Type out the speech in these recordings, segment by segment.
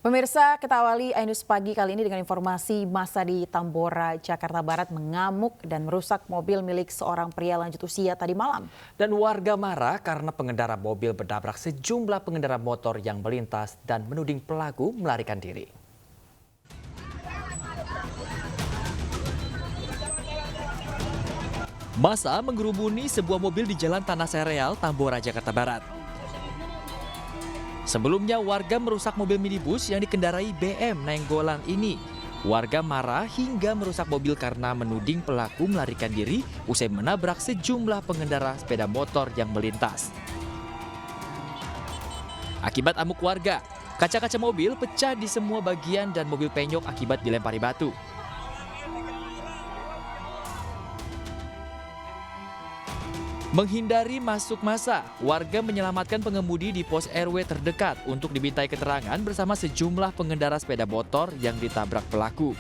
Pemirsa, kita awali iNews pagi kali ini dengan informasi massa di Tambora, Jakarta Barat mengamuk dan merusak mobil milik seorang pria lanjut usia tadi malam. Dan warga marah karena pengendara mobil berdabrak sejumlah pengendara motor yang melintas dan menuding pelaku melarikan diri. Massa menggerumuni sebuah mobil di Jalan Tanah Sereal, Tambora, Jakarta Barat. Sebelumnya warga merusak mobil minibus yang dikendarai BM Nainggolan ini. Warga marah hingga merusak mobil karena menuding pelaku melarikan diri usai menabrak sejumlah pengendara sepeda motor yang melintas. Akibat amuk warga, kaca-kaca mobil pecah di semua bagian dan mobil penyok akibat dilempari batu. Menghindari masuk massa, warga menyelamatkan pengemudi di pos RW terdekat untuk dimintai keterangan bersama sejumlah pengendara sepeda motor yang ditabrak pelaku.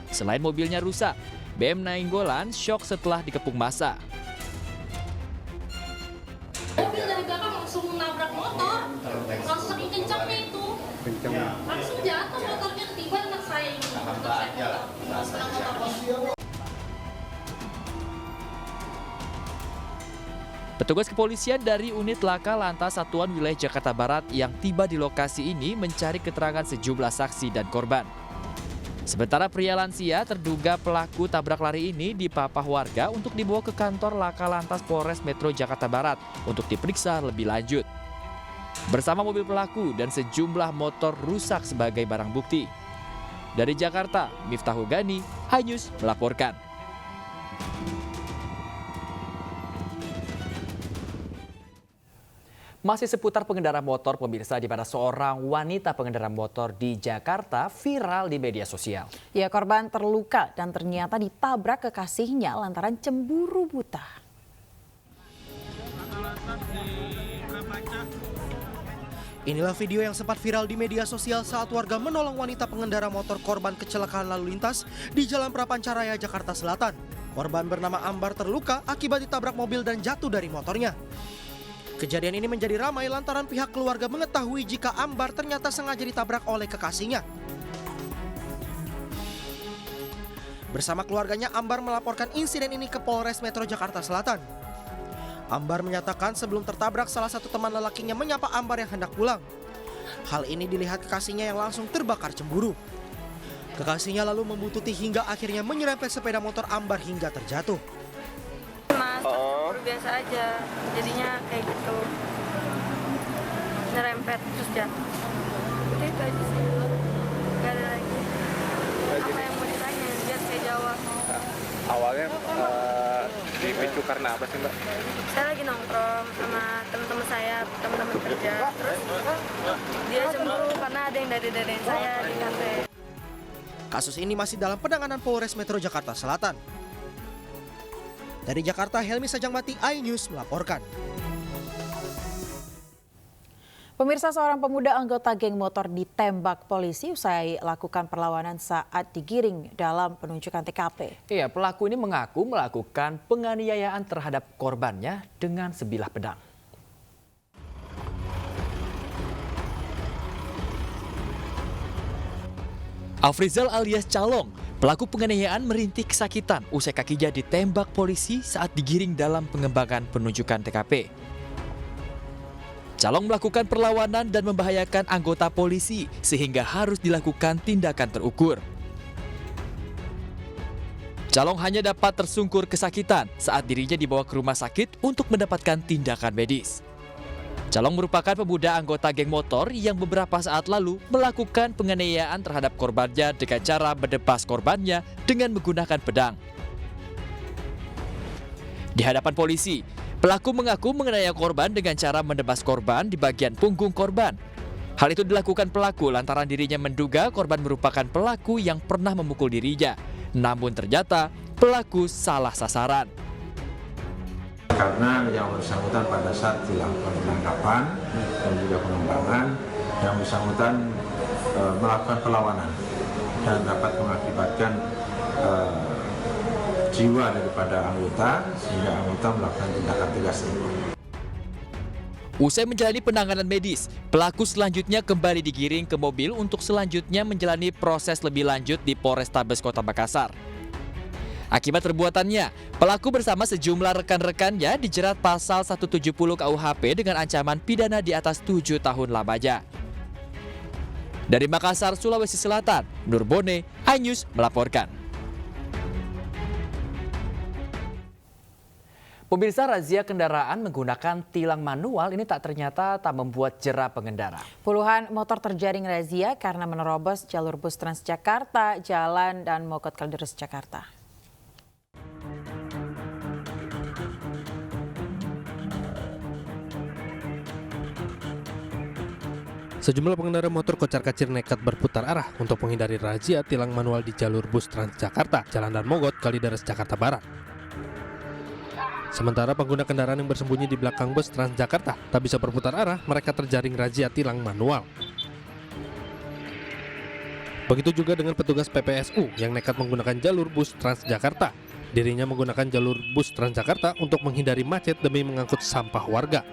Selain mobilnya rusak, BM Nainggolan syok setelah dikepung massa. Mobil dari belakang langsung nabrak motor, langsung saking kencangnya itu. Langsung jatuh motornya, ketiban anak saya ini. Petugas kepolisian dari unit Laka Lantas Satuan Wilayah Jakarta Barat yang tiba di lokasi ini mencari keterangan sejumlah saksi dan korban. Sementara pria lansia terduga pelaku tabrak lari ini dipapah warga untuk dibawa ke kantor Laka Lantas Polres Metro Jakarta Barat untuk diperiksa lebih lanjut. Bersama mobil pelaku dan sejumlah motor rusak sebagai barang bukti. Dari Jakarta, Miftahul Gani, iNews melaporkan. Masih seputar pengendara motor, pemirsa, di mana seorang wanita pengendara motor di Jakarta viral di media sosial. Ya, korban terluka dan ternyata ditabrak kekasihnya lantaran cemburu buta. Inilah video yang sempat viral di media sosial saat warga menolong wanita pengendara motor korban kecelakaan lalu lintas di Jalan Prapancaraya, Jakarta Selatan. Korban bernama Ambar terluka akibat ditabrak mobil dan jatuh dari motornya. Kejadian ini menjadi ramai lantaran pihak keluarga mengetahui jika Ambar ternyata sengaja ditabrak oleh kekasihnya. Bersama keluarganya, Ambar melaporkan insiden ini ke Polres Metro Jakarta Selatan. Ambar menyatakan sebelum tertabrak salah satu teman lelakinya menyapa Ambar yang hendak pulang. Hal ini dilihat kekasihnya yang langsung terbakar cemburu. Kekasihnya lalu membututi hingga akhirnya menyerempet sepeda motor Ambar hingga terjatuh. Mas, biasa aja, jadinya kayak gitu, nyerempet terus jatuh. Itu aja sih, gak ada lagi. Apa yang mau ditanya, biar saya jawab. Awalnya dipicu karena apa sih, Mbak? Saya lagi nongkrong sama teman-teman saya, teman-teman kerja, terus dia cemburu karena ada yang dari saya di kafe. Kasus ini masih dalam penanganan Polres Metro Jakarta Selatan. Dari Jakarta, Helmi Sajangmati, iNews melaporkan. Pemirsa, seorang pemuda anggota geng motor ditembak polisi usai lakukan perlawanan saat digiring dalam penunjukan TKP. Iya, pelaku ini mengaku melakukan penganiayaan terhadap korbannya dengan sebilah pedang. Afrizal alias Calong, pelaku penganiayaan merintih kesakitan usai kakinya ditembak polisi saat digiring dalam pengembangan penunjukan TKP. Calong melakukan perlawanan dan membahayakan anggota polisi sehingga harus dilakukan tindakan terukur. Calong hanya dapat tersungkur kesakitan saat dirinya dibawa ke rumah sakit untuk mendapatkan tindakan medis. Calong merupakan pemuda anggota geng motor yang beberapa saat lalu melakukan penganiayaan terhadap korbannya dengan cara menebas korbannya dengan menggunakan pedang. Di hadapan polisi, pelaku mengaku menganiaya korban dengan cara menebas korban di bagian punggung korban. Hal itu dilakukan pelaku lantaran dirinya menduga korban merupakan pelaku yang pernah memukul dirinya. Namun ternyata pelaku salah sasaran. Karena yang bersangkutan pada saat dilakukan penangkapan dan juga pengembangan, yang bersangkutan melakukan perlawanan dan dapat mengakibatkan jiwa daripada anggota sehingga anggota melakukan tindakan tegas. Usai menjalani penanganan medis, pelaku selanjutnya kembali digiring ke mobil untuk selanjutnya menjalani proses lebih lanjut di Polrestabes Kota Makassar. Akibat perbuatannya, pelaku bersama sejumlah rekan-rekannya dijerat pasal 170 KUHP dengan ancaman pidana di atas 7 tahun lamanya. Dari Makassar, Sulawesi Selatan, Nur Bone, iNews melaporkan. Pemirsa, razia kendaraan menggunakan tilang manual ini ternyata tak membuat jera pengendara. Puluhan motor terjaring razia karena menerobos jalur bus Transjakarta, Jalan dan Mogot Kalideres, Jakarta. Sejumlah pengendara motor kocar-kacir nekat berputar arah untuk menghindari razia tilang manual di jalur bus Transjakarta, Jalan dan Mogot, Kalideres, Jakarta Barat. Sementara pengguna kendaraan yang bersembunyi di belakang bus Transjakarta tak bisa berputar arah, mereka terjaring razia tilang manual. Begitu juga dengan petugas PPSU yang nekat menggunakan jalur bus Transjakarta. Dirinya menggunakan jalur bus Transjakarta untuk menghindari macet demi mengangkut sampah warga.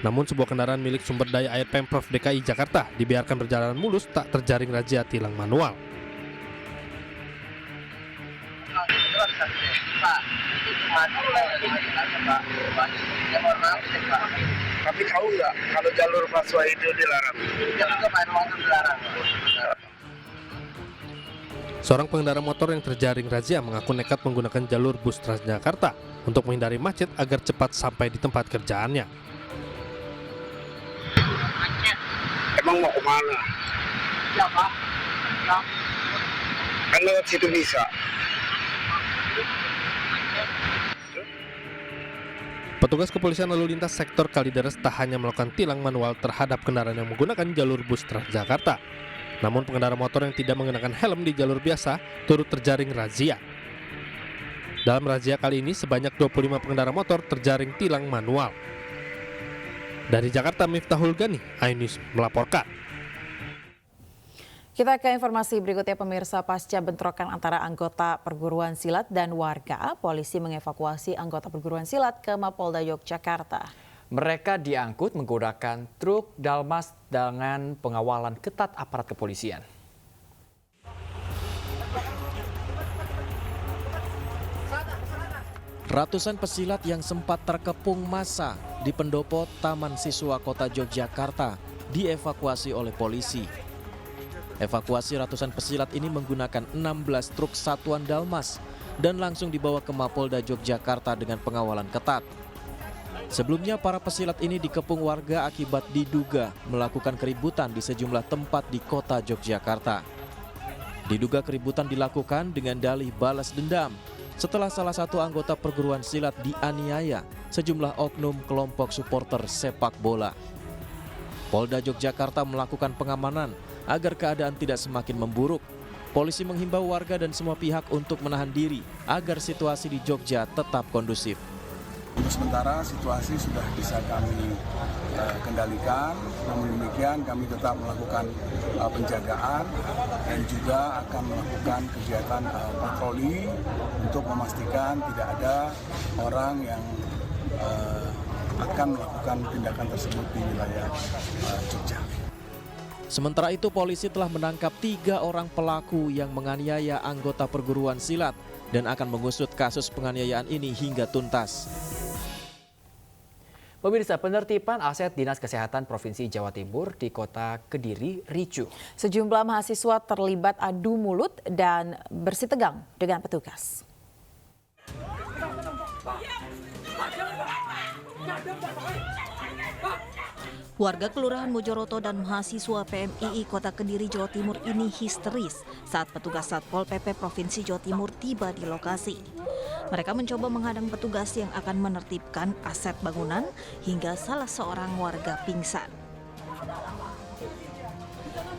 Namun sebuah kendaraan milik sumber daya air Pemprov DKI Jakarta dibiarkan berjalan mulus tak terjaring razia tilang manual. Tapi tahu nggak kalau jalur busway itu dilarang? Seorang pengendara motor yang terjaring razia mengaku nekat menggunakan jalur bus Transjakarta untuk menghindari macet agar cepat sampai di tempat kerjaannya. Emang mau kemana? Siapa? Ya. Kan lewat situ bisa. Petugas kepolisian lalu lintas sektor Kalideres tak hanya melakukan tilang manual terhadap kendaraan yang menggunakan jalur bus Transjakarta. Namun pengendara motor yang tidak mengenakan helm di jalur biasa turut terjaring razia. Dalam razia kali ini sebanyak 25 pengendara motor terjaring tilang manual. Dari Jakarta, Miftahul Gani, iNews melaporkan. Kita ke informasi berikutnya, pemirsa. Pasca bentrokan antara anggota perguruan silat dan warga, polisi mengevakuasi anggota perguruan silat ke Mapolda Yogyakarta. Mereka diangkut menggunakan truk Dalmas dengan pengawalan ketat aparat kepolisian. Ratusan pesilat yang sempat terkepung massa di pendopo Taman Siswa Kota Yogyakarta dievakuasi oleh polisi. Evakuasi ratusan pesilat ini menggunakan 16 truk satuan Dalmas dan langsung dibawa ke Mapolda Yogyakarta dengan pengawalan ketat. Sebelumnya para pesilat ini dikepung warga akibat diduga melakukan keributan di sejumlah tempat di Kota Yogyakarta. Diduga keributan dilakukan dengan dalih balas dendam setelah salah satu anggota perguruan silat dianiaya sejumlah oknum kelompok supporter sepak bola. Polda Yogyakarta melakukan pengamanan agar keadaan tidak semakin memburuk. Polisi menghimbau warga dan semua pihak untuk menahan diri agar situasi di Jogja tetap kondusif. Untuk sementara situasi sudah bisa kami kendalikan, namun demikian kami tetap melakukan penjagaan dan juga akan melakukan kegiatan patroli untuk memastikan tidak ada orang yang akan melakukan tindakan tersebut di wilayah Jogja. Sementara itu polisi telah menangkap 3 orang pelaku yang menganiaya anggota perguruan silat dan akan mengusut kasus penganiayaan ini hingga tuntas. Pemirsa, penertiban aset Dinas Kesehatan Provinsi Jawa Timur di Kota Kediri ricuh. Sejumlah mahasiswa terlibat adu mulut dan bersitegang dengan petugas. Warga Kelurahan Mojoroto dan mahasiswa PMII Kota Kediri, Jawa Timur ini histeris saat petugas Satpol PP Provinsi Jawa Timur tiba di lokasi. Mereka mencoba menghadang petugas yang akan menertibkan aset bangunan hingga salah seorang warga pingsan.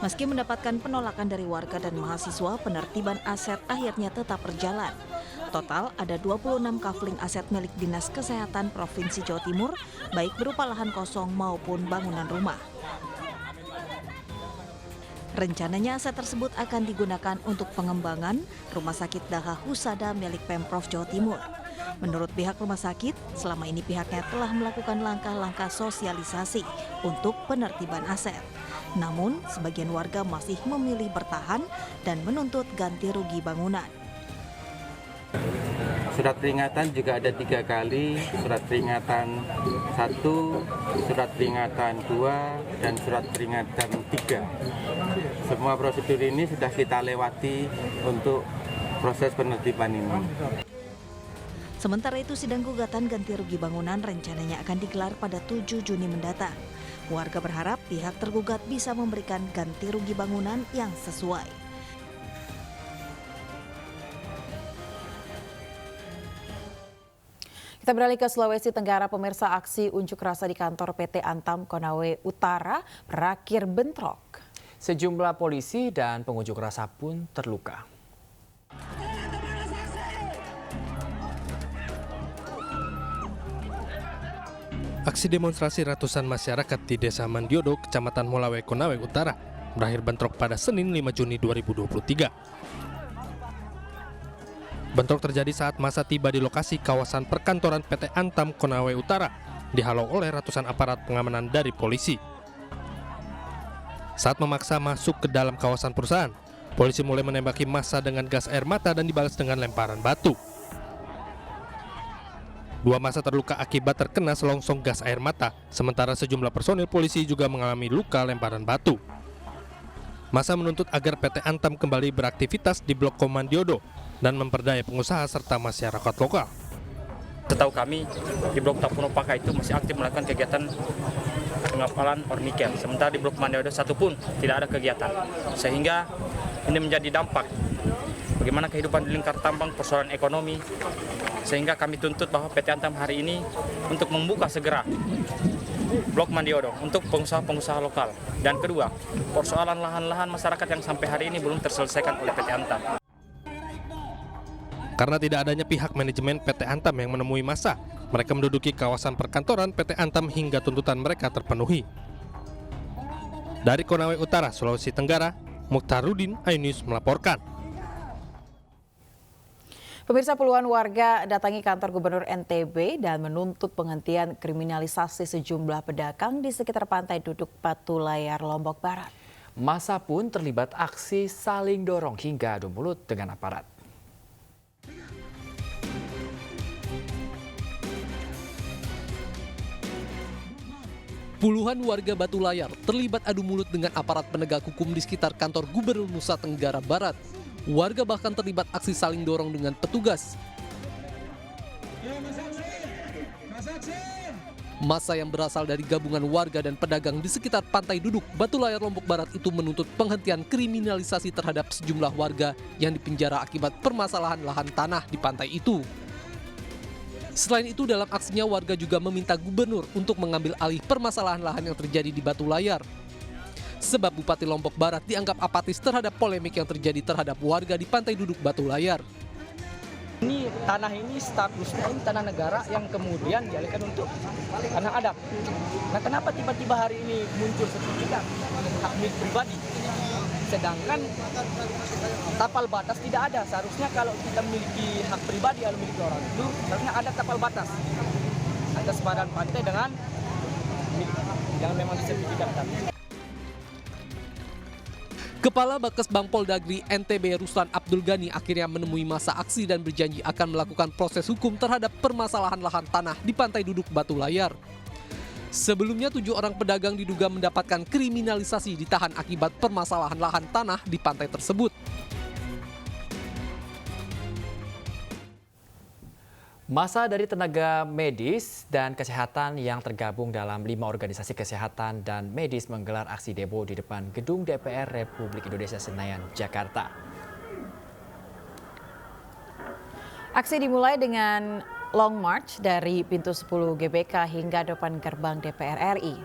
Meski mendapatkan penolakan dari warga dan mahasiswa, penertiban aset akhirnya tetap berjalan. Total ada 26 kafling aset milik Dinas Kesehatan Provinsi Jawa Timur, baik berupa lahan kosong maupun bangunan rumah. Rencananya aset tersebut akan digunakan untuk pengembangan Rumah Sakit Daha Husada milik Pemprov Jawa Timur. Menurut pihak rumah sakit, selama ini pihaknya telah melakukan langkah-langkah sosialisasi untuk penertiban aset. Namun, sebagian warga masih memilih bertahan dan menuntut ganti rugi bangunan. Surat peringatan juga ada 3 kali, surat peringatan 1, surat peringatan 2, dan surat peringatan 3. Semua prosedur ini sudah kita lewati untuk proses penertiban ini. Sementara itu, sidang gugatan ganti rugi bangunan rencananya akan digelar pada 7 Juni mendatang. Warga berharap pihak tergugat bisa memberikan ganti rugi bangunan yang sesuai. Kita beralih ke Sulawesi Tenggara, pemirsa. Aksi unjuk rasa di kantor PT Antam Konawe Utara berakhir bentrok. Sejumlah polisi dan pengunjuk rasa pun terluka. Aksi demonstrasi ratusan masyarakat di Desa Mandiodo, Kecamatan Molawe, Konawe Utara, berakhir bentrok pada Senin 5 Juni 2023. Bentrok terjadi saat massa tiba di lokasi kawasan perkantoran PT Antam Konawe Utara, dihalau oleh ratusan aparat pengamanan dari polisi. Saat memaksa masuk ke dalam kawasan perusahaan, polisi mulai menembaki massa dengan gas air mata dan dibalas dengan lemparan batu. 2 massa terluka akibat terkena selongsong gas air mata, sementara sejumlah personil polisi juga mengalami luka lemparan batu. Massa menuntut agar PT Antam kembali beraktivitas di Blok Komandiodo dan memperdaya pengusaha serta masyarakat lokal. Setahu kami, di Blok Tapunopaka itu masih aktif melakukan kegiatan pengapalan ore nikel, sementara di Blok Komandiodo 1 pun tidak ada kegiatan. Sehingga ini menjadi dampak bagaimana kehidupan di lingkar tambang, persoalan ekonomi, sehingga kami tuntut bahwa PT Antam hari ini untuk membuka segera Blok Mandiodo untuk pengusaha-pengusaha lokal. Dan kedua, persoalan lahan-lahan masyarakat yang sampai hari ini belum terselesaikan oleh PT Antam. Karena tidak adanya pihak manajemen PT Antam yang menemui massa, mereka menduduki kawasan perkantoran PT Antam hingga tuntutan mereka terpenuhi. Dari Konawe Utara, Sulawesi Tenggara, Mukhtarudin, iNews melaporkan. Pemirsa, puluhan warga datangi kantor Gubernur NTB dan menuntut penghentian kriminalisasi sejumlah pedagang di sekitar pantai duduk Batu Layar, Lombok Barat. Massa pun terlibat aksi saling dorong hingga adu mulut dengan aparat. Puluhan warga Batu Layar terlibat adu mulut dengan aparat penegak hukum di sekitar kantor Gubernur Nusa Tenggara Barat. Warga bahkan terlibat aksi saling dorong dengan petugas. Massa yang berasal dari gabungan warga dan pedagang di sekitar pantai duduk Batu Layar, Lombok Barat itu menuntut penghentian kriminalisasi terhadap sejumlah warga yang dipenjara akibat permasalahan lahan tanah di pantai itu. Selain itu, dalam aksinya warga juga meminta gubernur untuk mengambil alih permasalahan lahan yang terjadi di Batu Layar. Sebab Bupati Lombok Barat dianggap apatis terhadap polemik yang terjadi terhadap warga di pantai duduk Batu Layar. Ini tanah ini statusnya ini tanah negara yang kemudian dialihkan untuk tanah adat. Nah, kenapa tiba-tiba hari ini muncul sertifikat hak milik pribadi? Sedangkan tapal batas tidak ada. Seharusnya kalau kita memiliki hak pribadi atau milik orang itu seharusnya ada tapal batas atas sepadan pantai dengan yang memang disertifikatkan. Kepala Bakesbang Poldagri NTB Ruslan Abdul Ghani akhirnya menemui massa aksi dan berjanji akan melakukan proses hukum terhadap permasalahan lahan tanah di pantai duduk Batu Layar. Sebelumnya 7 orang pedagang diduga mendapatkan kriminalisasi ditahan akibat permasalahan lahan tanah di pantai tersebut. Massa dari tenaga medis dan kesehatan yang tergabung dalam 5 organisasi kesehatan dan medis menggelar aksi demo di depan gedung DPR Republik Indonesia Senayan, Jakarta. Aksi dimulai dengan long march dari pintu 10 GBK hingga depan gerbang DPR RI.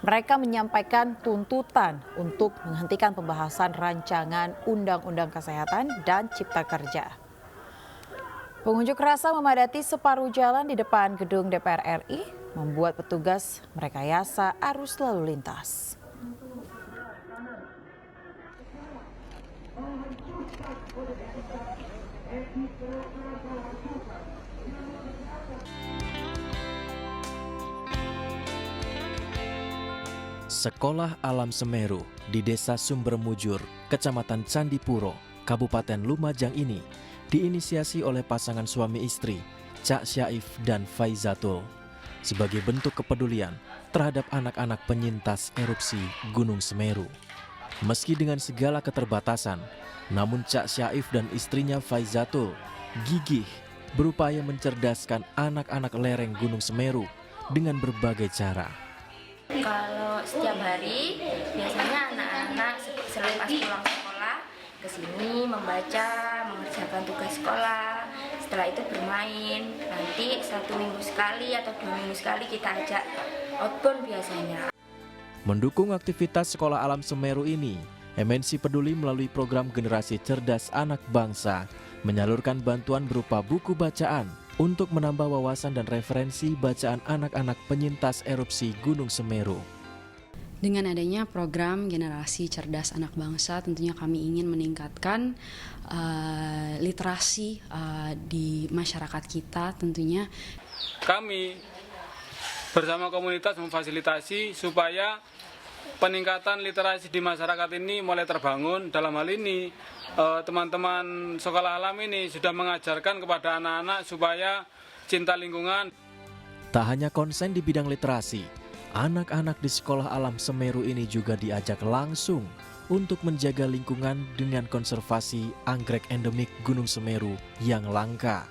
Mereka menyampaikan tuntutan untuk menghentikan pembahasan rancangan Undang-Undang Kesehatan dan Cipta Kerja. Pengunjuk rasa memadati separuh jalan di depan gedung DPR RI, membuat petugas merekayasa arus lalu lintas. Sekolah Alam Semeru di Desa Sumbermujur, Kecamatan Candipuro, Kabupaten Lumajang ini diinisiasi oleh pasangan suami istri, Cak Syaif dan Faizatul, sebagai bentuk kepedulian terhadap anak-anak penyintas erupsi Gunung Semeru. Meski dengan segala keterbatasan, namun Cak Syaif dan istrinya Faizatul gigih berupaya mencerdaskan anak-anak lereng Gunung Semeru dengan berbagai cara. Kalau setiap hari biasanya anak-anak selepas pulang sekolah ke sini membaca, mengerjakan tugas sekolah. Setelah itu bermain. Nanti 1 minggu sekali atau 2 minggu sekali kita ajak outbound biasanya. Mendukung aktivitas Sekolah Alam Semeru ini, MNC Peduli melalui program Generasi Cerdas Anak Bangsa menyalurkan bantuan berupa buku bacaan untuk menambah wawasan dan referensi bacaan anak-anak penyintas erupsi Gunung Semeru. Dengan adanya program Generasi Cerdas Anak Bangsa, tentunya kami ingin meningkatkan literasi di masyarakat kita. Tentunya kami bersama komunitas memfasilitasi supaya peningkatan literasi di masyarakat ini mulai terbangun. Dalam hal ini teman-teman sekolah alam ini sudah mengajarkan kepada anak-anak supaya cinta lingkungan. Tak hanya konsen di bidang literasi, anak-anak di Sekolah Alam Semeru ini juga diajak langsung untuk menjaga lingkungan dengan konservasi anggrek endemik Gunung Semeru yang langka,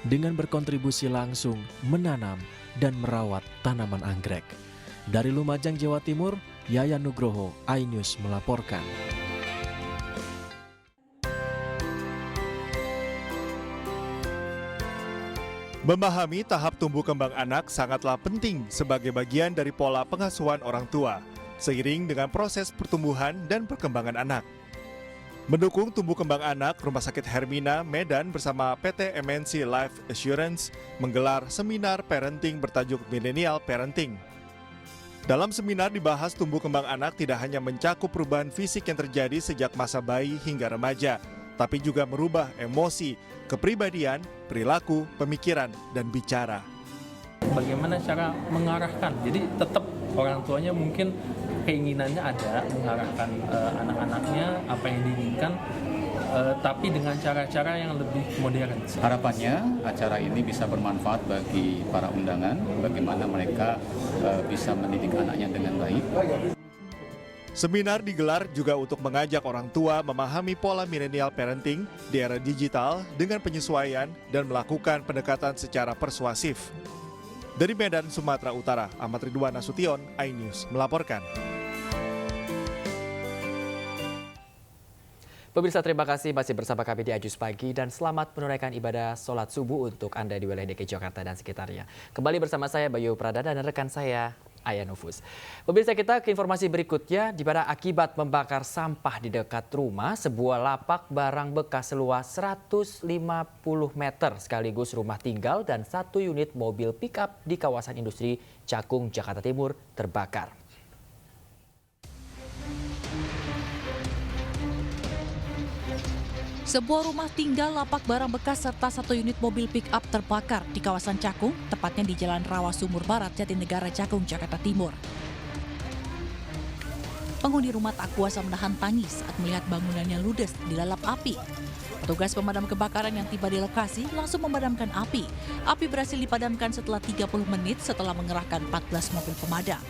dengan berkontribusi langsung menanam dan merawat tanaman anggrek. Dari Lumajang, Jawa Timur, Yayan Nugroho, iNews melaporkan. Memahami tahap tumbuh kembang anak sangatlah penting sebagai bagian dari pola pengasuhan orang tua, seiring dengan proses pertumbuhan dan perkembangan anak. Mendukung tumbuh kembang anak, Rumah Sakit Hermina Medan bersama PT MNC Life Assurance menggelar seminar parenting bertajuk Millennial Parenting. Dalam seminar dibahas tumbuh kembang anak tidak hanya mencakup perubahan fisik yang terjadi sejak masa bayi hingga remaja, tapi juga merubah emosi, kepribadian, perilaku, pemikiran, dan bicara. Bagaimana cara mengarahkan? Jadi tetap orang tuanya mungkin keinginannya ada mengarahkan anak-anaknya apa yang diinginkan, tapi dengan cara-cara yang lebih modern. Harapannya acara ini bisa bermanfaat bagi para undangan, bagaimana mereka bisa mendidik anaknya dengan baik. Seminar digelar juga untuk mengajak orang tua memahami pola millennial parenting di era digital dengan penyesuaian dan melakukan pendekatan secara persuasif. Dari Medan, Sumatera Utara, Ahmad Ridwan Nasution, iNews melaporkan. Pemirsa, terima kasih masih bersama kami di Ajus Pagi dan selamat menunaikan ibadah sholat subuh untuk Anda di wilayah DKI Jakarta dan sekitarnya. Kembali bersama saya Bayu Pradana dan rekan saya Aya Nufus. Pemirsa, kita ke informasi berikutnya, di mana akibat membakar sampah di dekat rumah, sebuah lapak barang bekas seluas 150 meter sekaligus rumah tinggal dan 1 unit mobil pick-up di kawasan industri Cakung, Jakarta Timur terbakar. Sebuah rumah tinggal, lapak barang bekas, serta 1 unit mobil pick-up terbakar di kawasan Cakung, tepatnya di Jalan Rawa Sumur Barat, Jatinegara, Cakung, Jakarta Timur. Penghuni rumah tak kuasa menahan tangis saat melihat bangunannya ludes dilalap api. Petugas pemadam kebakaran yang tiba di lokasi langsung memadamkan api. Api berhasil dipadamkan setelah 30 menit setelah mengerahkan 14 mobil pemadam.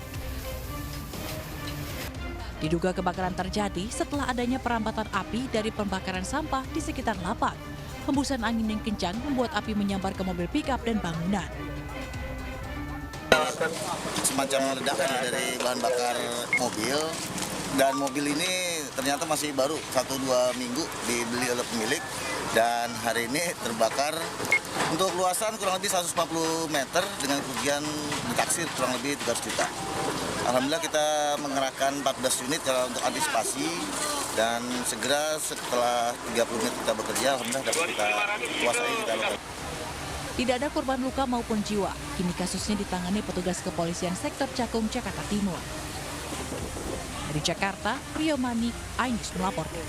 Diduga kebakaran terjadi setelah adanya perambatan api dari pembakaran sampah di sekitar lapak. Hembusan angin yang kencang membuat api menyambar ke mobil pick-up dan bangunan. Semacam ledakan dari bahan bakar mobil, dan mobil ini ternyata masih baru 1-2 minggu dibeli oleh pemilik, dan hari ini terbakar. Untuk luasan kurang lebih 140 meter dengan kerugian ditaksir kurang lebih 300 juta. Alhamdulillah kita mengerahkan 14 unit untuk antisipasi, dan segera setelah 30 menit kita bekerja, alhamdulillah dapat kita kuasai, kita lakukan. Tidak ada korban luka maupun jiwa. Kini kasusnya ditangani petugas kepolisian sektor Cakung, Jakarta Timur. Dari Jakarta, Rio Manik, iNews melaporkan.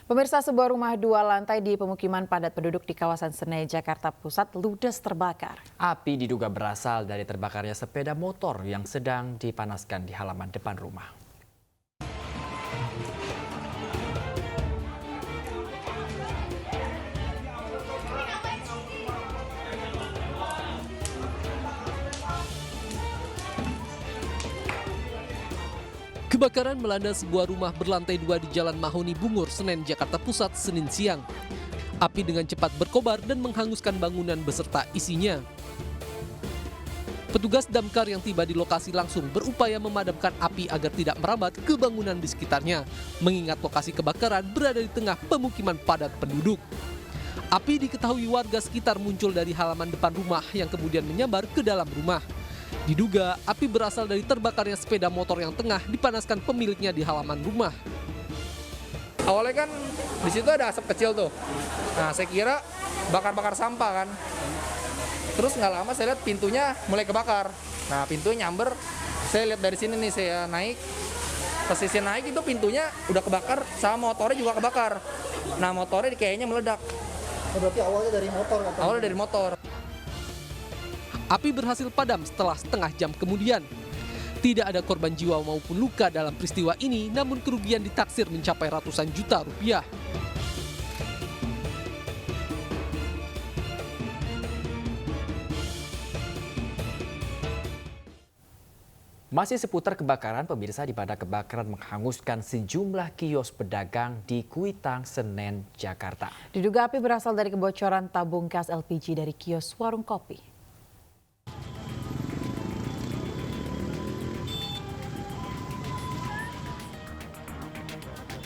Pemirsa, sebuah rumah 2 lantai di pemukiman padat penduduk di kawasan Senen, Jakarta Pusat ludes terbakar. Api diduga berasal dari terbakarnya sepeda motor yang sedang dipanaskan di halaman depan rumah. Kebakaran melanda sebuah rumah berlantai 2 di Jalan Mahoni Bungur, Senen, Jakarta Pusat, Senin siang. Api dengan cepat berkobar dan menghanguskan bangunan beserta isinya. Petugas damkar yang tiba di lokasi langsung berupaya memadamkan api agar tidak merambat ke bangunan di sekitarnya, mengingat lokasi kebakaran berada di tengah pemukiman padat penduduk. Api diketahui warga sekitar muncul dari halaman depan rumah yang kemudian menyambar ke dalam rumah. Diduga api berasal dari terbakarnya sepeda motor yang tengah dipanaskan pemiliknya di halaman rumah. Awalnya kan di situ ada asap kecil tuh. Nah, saya kira bakar-bakar sampah kan. Terus nggak lama saya lihat pintunya mulai kebakar. Nah, pintunya nyamber. Saya lihat dari sini nih, saya naik. Pas saya naik itu pintunya udah kebakar, sama motornya juga kebakar. Nah, motornya kayaknya meledak. Berarti awalnya dari motor? Awalnya dari motor. Api berhasil padam setelah setengah jam kemudian. Tidak ada korban jiwa maupun luka dalam peristiwa ini, namun kerugian ditaksir mencapai ratusan juta rupiah. Masih seputar kebakaran, pemirsa, di mana kebakaran menghanguskan sejumlah kios pedagang di Kuitang, Senen, Jakarta. Diduga api berasal dari kebocoran tabung gas LPG dari kios warung kopi.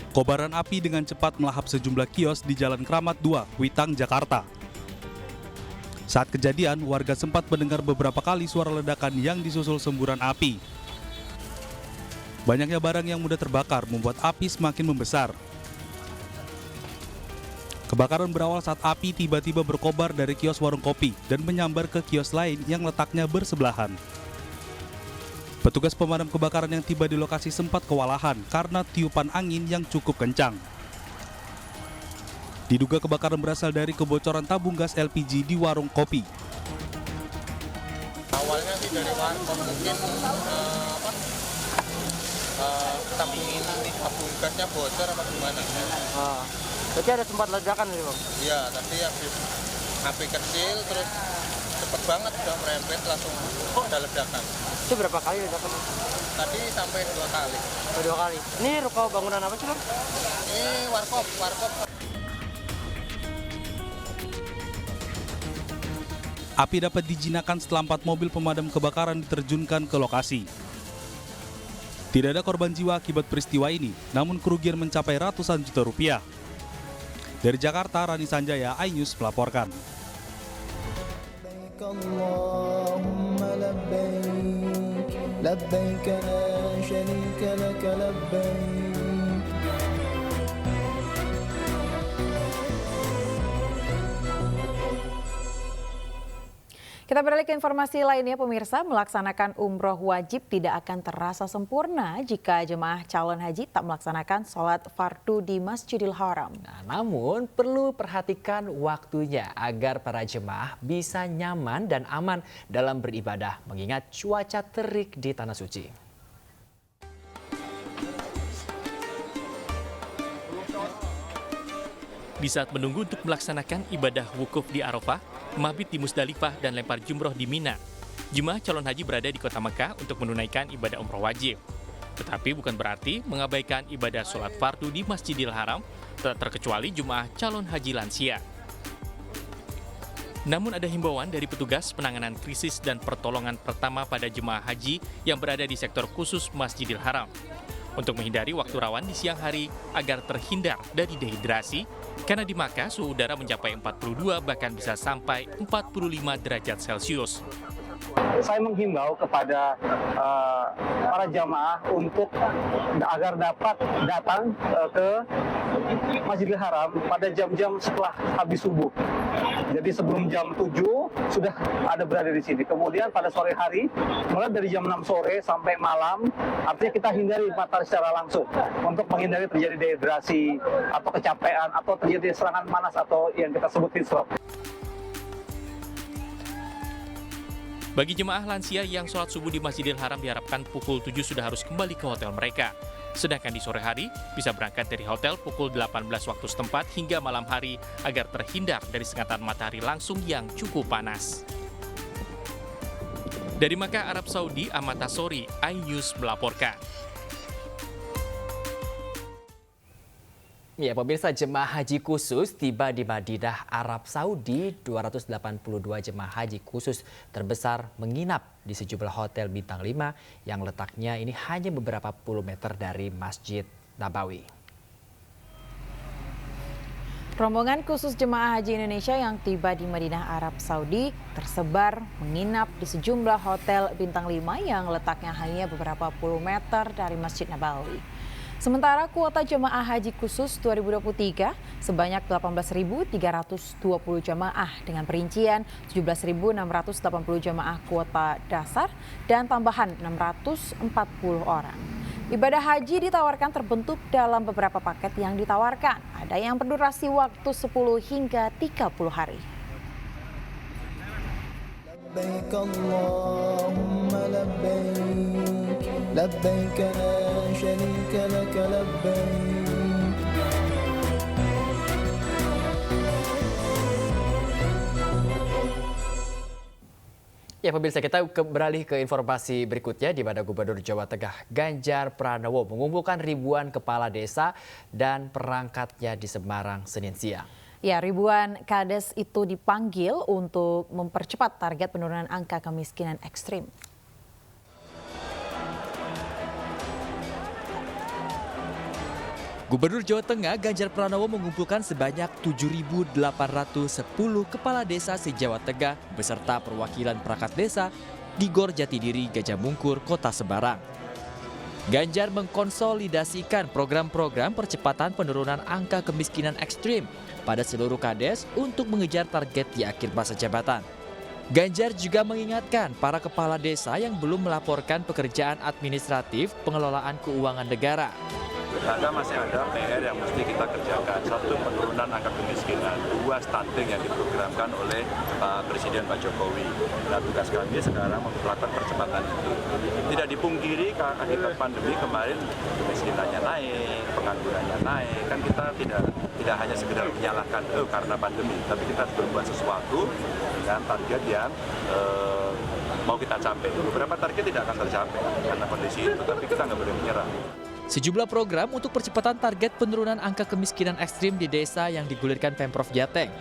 Kobaran api dengan cepat melahap sejumlah kios di Jalan Kramat 2, Kuitang, Jakarta. Saat kejadian, warga sempat mendengar beberapa kali suara ledakan yang disusul semburan api. Banyaknya barang yang mudah terbakar membuat api semakin membesar. Kebakaran berawal saat api tiba-tiba berkobar dari kios warung kopi dan menyambar ke kios lain yang letaknya bersebelahan. Petugas pemadam kebakaran yang tiba di lokasi sempat kewalahan karena tiupan angin yang cukup kencang. Diduga kebakaran berasal dari kebocoran tabung gas LPG di warung kopi. Awalnya sih dari warung mungkin tabung ini, tabung gasnya bocor apa gimana? Berarti ada sempat ledakan nih, Bang? Iya, tapi habis api kecil terus cepet banget udah merembet langsung ada ledakan. Itu berapa kali ledakan? Tadi sampai 2 kali. 2 kali. Ini ruko bangunan apa sih, Bang? Ini warkop. Api dapat dijinakkan setelah 4 mobil pemadam kebakaran diterjunkan ke lokasi. Tidak ada korban jiwa akibat peristiwa ini, namun kerugian mencapai ratusan juta rupiah. Dari Jakarta, Rani Sanjaya, iNews melaporkan. Allahumma labbaik, labbaik la syarika lak labbaik. Kita beralih ke informasi lainnya, pemirsa. Melaksanakan umroh wajib tidak akan terasa sempurna jika jemaah calon haji tak melaksanakan sholat fardu di Masjidil Haram. Namun perlu perhatikan waktunya agar para jemaah bisa nyaman dan aman dalam beribadah mengingat cuaca terik di Tanah Suci. Di saat menunggu untuk melaksanakan ibadah wukuf di Arafah, mabit di Musdalifah dan lempar jumroh di Mina, jemaah calon haji berada di kota Mekah untuk menunaikan ibadah umroh wajib. Tetapi bukan berarti mengabaikan ibadah sholat fardu di Masjidil Haram, tak terkecuali jemaah calon haji lansia. Namun ada himbauan dari petugas penanganan krisis dan pertolongan pertama pada jemaah haji yang berada di sektor khusus Masjidil Haram, untuk menghindari waktu rawan di siang hari agar terhindar dari dehidrasi, karena di Makkah suhu udara mencapai 42 bahkan bisa sampai 45 derajat Celcius. Saya menghimbau kepada para jamaah untuk agar dapat datang ke Masjidil Haram pada jam-jam setelah habis subuh. Jadi sebelum jam 7 sudah ada berada di sini. Kemudian pada sore hari, mulai dari jam 6 sore sampai malam, artinya kita hindari matahari secara langsung untuk menghindari terjadi dehidrasi atau kecapean atau terjadi serangan panas atau yang kita sebut heat stroke. Bagi jemaah lansia yang sholat subuh di Masjidil Haram diharapkan pukul 7 sudah harus kembali ke hotel mereka. Sedangkan di sore hari bisa berangkat dari hotel pukul 18 waktu setempat hingga malam hari agar terhindar dari sengatan matahari langsung yang cukup panas. Dari Makkah, Arab Saudi, Ahmad Tasori, iNews melaporkan. Ya, pemirsa, jemaah haji khusus tiba di Madinah, Arab Saudi. 282 jemaah haji khusus terbesar menginap di sejumlah hotel bintang 5 yang letaknya ini hanya beberapa puluh meter dari Masjid Nabawi. Rombongan khusus jemaah haji Indonesia yang tiba di Madinah, Arab Saudi tersebar menginap di sejumlah hotel bintang 5 yang letaknya hanya beberapa puluh meter dari Masjid Nabawi. Sementara kuota jemaah haji khusus 2023 sebanyak 18.320 jemaah dengan perincian 17.680 jemaah kuota dasar dan tambahan 640 orang. Ibadah haji ditawarkan terbentuk dalam beberapa paket yang ditawarkan. Ada yang berdurasi waktu 10 hingga 30 hari. لبيك اللهم لبيك لبيك لا شريك لك لبيك. Ya pemirsa, kita beralih ke informasi berikutnya di mana Gubernur Jawa Tengah Ganjar Pranowo mengumpulkan ribuan kepala desa dan perangkatnya di Semarang Senin siang. Ya, ribuan kades itu dipanggil untuk mempercepat target penurunan angka kemiskinan ekstrim. Gubernur Jawa Tengah Ganjar Pranowo mengumpulkan sebanyak 7.810 kepala desa se-Jawa Tengah beserta perwakilan perangkat desa di Gor Jatidiri, Gajah Mungkur, Kota Semarang. Ganjar mengkonsolidasikan program-program percepatan penurunan angka kemiskinan ekstrim pada seluruh kades untuk mengejar target di akhir masa jabatan. Ganjar juga mengingatkan para kepala desa yang belum melaporkan pekerjaan administratif pengelolaan keuangan negara. Ternyata masih ada PR yang mesti kita kerjakan. Satu, penurunan angka kemiskinan. Dua, stunting yang diprogramkan oleh Pak Presiden Pak Jokowi. Nah, tugas kami sekarang melakukan percepatan itu. Tidak dipungkiri akibat pandemi kemarin kemiskinannya naik, penganggurannya naik. Kan kita tidak hanya sekedar menyalahkan karena pandemi, tapi kita harus berbuat sesuatu dengan target yang mau kita capai. Beberapa target tidak akan tercapai karena kondisi itu, tapi kita nggak boleh menyerah. Sejumlah program untuk percepatan target penurunan angka kemiskinan ekstrim di desa yang digulirkan Pemprov Jateng.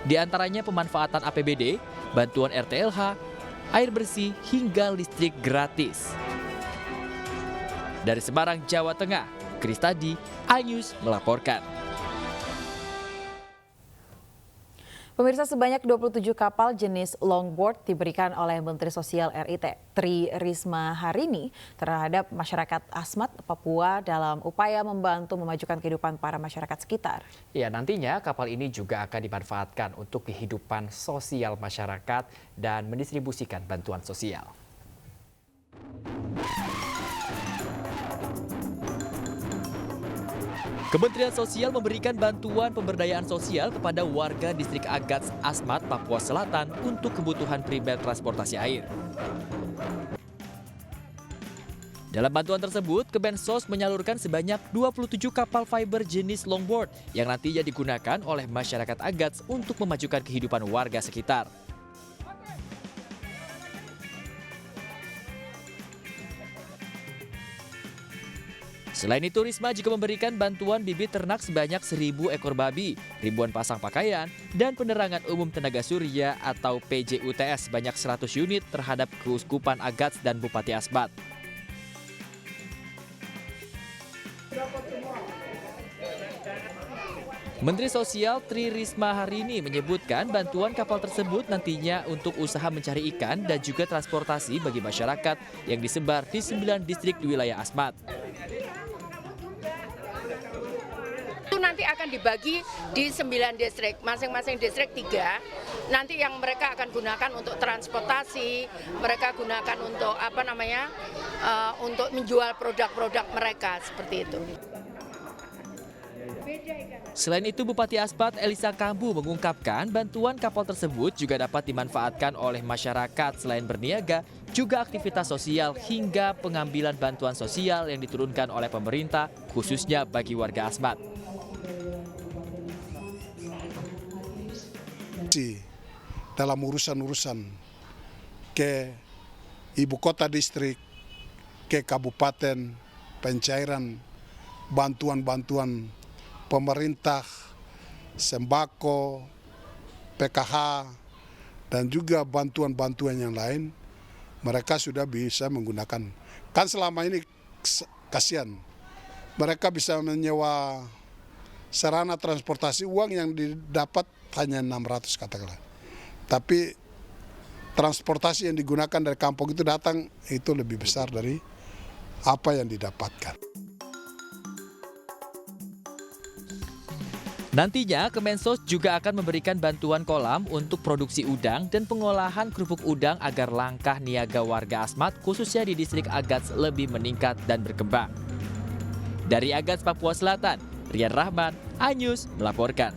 Di antaranya pemanfaatan APBD, bantuan RTLH, air bersih, hingga listrik gratis. Dari Semarang, Jawa Tengah, Kristadi, iNews melaporkan. Pemirsa, sebanyak 27 kapal jenis longboard diberikan oleh Menteri Sosial RI Tri Risma hari ini terhadap masyarakat Asmat, Papua dalam upaya membantu memajukan kehidupan para masyarakat sekitar. Ya, nantinya kapal ini juga akan dimanfaatkan untuk kehidupan sosial masyarakat dan mendistribusikan bantuan sosial. Kementerian Sosial memberikan bantuan pemberdayaan sosial kepada warga distrik Agats, Asmat, Papua Selatan untuk kebutuhan primer transportasi air. Dalam bantuan tersebut, Kemensos menyalurkan sebanyak 27 kapal fiber jenis longboard yang nantinya digunakan oleh masyarakat Agats untuk memajukan kehidupan warga sekitar. Selain itu, Risma juga memberikan bantuan bibit ternak sebanyak 1.000 ekor babi, ribuan pasang pakaian, dan penerangan umum tenaga surya atau PJUTS sebanyak 100 unit terhadap Keuskupan Agats dan Bupati Asmat. Menteri Sosial Tri Risma hari ini menyebutkan bantuan kapal tersebut nantinya untuk usaha mencari ikan dan juga transportasi bagi masyarakat yang disebar di 9 distrik di wilayah Asmat. Itu nanti akan dibagi di 9 distrik, masing-masing distrik 3. Nanti yang mereka akan gunakan untuk transportasi, mereka gunakan untuk untuk menjual produk-produk mereka seperti itu. Selain itu, Bupati Asmat Elisa Kambu mengungkapkan bantuan kapal tersebut juga dapat dimanfaatkan oleh masyarakat selain berniaga, juga aktivitas sosial hingga pengambilan bantuan sosial yang diturunkan oleh pemerintah, khususnya bagi warga Asmat. Dalam urusan-urusan ke ibu kota distrik, ke kabupaten, pencairan bantuan-bantuan pemerintah, sembako, PKH, dan juga bantuan-bantuan yang lain, mereka sudah bisa menggunakan. Kan selama ini kasihan, mereka bisa menyewa sarana transportasi, uang yang didapat hanya 600 katakanlah. Tapi transportasi yang digunakan dari kampung itu datang, itu lebih besar dari apa yang didapatkan. Nantinya, Kemensos juga akan memberikan bantuan kolam untuk produksi udang dan pengolahan kerupuk udang agar langkah niaga warga Asmat, khususnya di distrik Agats, lebih meningkat dan berkembang. Dari Agats, Papua Selatan, Rian Rahman, iNews melaporkan.